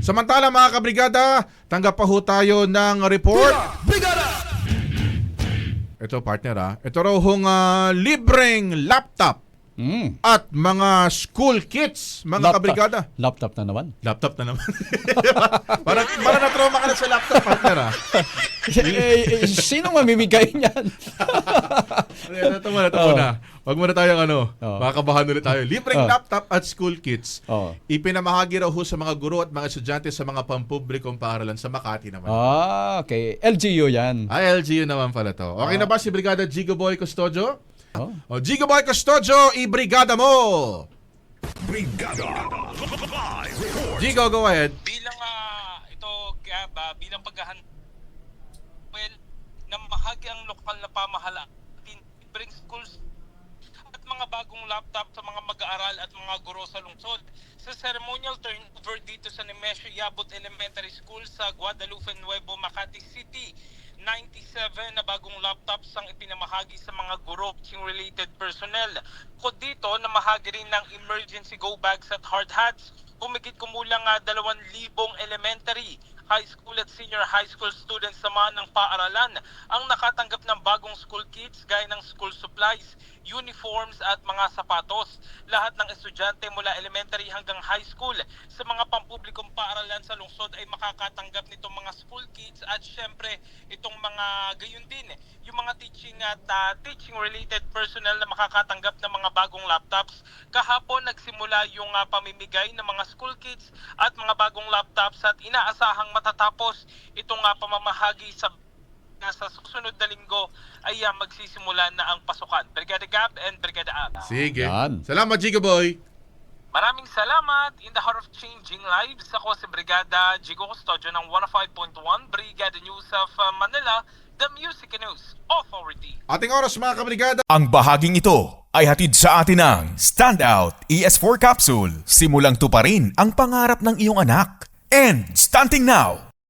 Samantala mga kabrigada, tanggap pa ho tayo ng report. Brigada! Ito partner ito raw hong libreng laptop at mga school kits mga kabrigada. Laptop na naman. Laptop na naman. Parang na-trauma ka na sa laptop partner Sino mamimigay niyan? Ito muna. Wag muna tayong makakabahan ulit tayo. Libreng laptop at school kits. Ipinamahagi raw ho sa mga guro at mga estudyante sa mga pampublikong paaralan sa Makati naman. Okay. LGU yan. LGU naman pala to. Okay na ba si Brigada Jigo Boy Custodio? Jigo Boy Custodio, i-brigada mo! Brigada! Jigo, go ahead. Bilang bilang paghahandle na mahagi ang lokal na pamahalaan, libreng schools at mga bagong laptop sa mga mag-aaral at mga guro sa lungsod. Sa ceremonial turnover dito sa Nemesio Yabut Elementary School sa Guadalupe Nuevo, Makati City, 97 na bagong laptops ang ipinamahagi sa mga guro related personnel. Bukod dito, namahagi rin ng emergency go bags at hard hats. Humigit kumulang 2,000 elementary, high school at senior high school students naman ng paaralan ang nakatanggap ng bagong school kits gaya ng school supplies, uniforms at mga sapatos. Lahat ng estudyante mula elementary hanggang high school sa mga pampublikong paaralan sa lungsod ay makakatanggap nitong mga school kits at syempre itong mga gayon din yung mga teaching at teaching related personnel na makakatanggap ng mga bagong laptops. Kahapon nagsimula yung pamimigay ng mga school kits at mga bagong laptops at inaasahang matatapos itong pamamahagi sa susunod na linggo ay magsisimula na ang pasukan. Brigada Gab and Brigada Ab. Sige. Yan. Salamat, Jigo Boy. Maraming salamat. In the heart of changing lives, ako si Brigada Jigo Custodio ng 105.1 Brigada News of Manila, the Music News Authority. Ating oras mga kabrigada. Ang bahaging ito ay hatid sa atin ng Standout ES4 Capsule. Simulang tuparin ang pangarap ng iyong anak. And stunting now,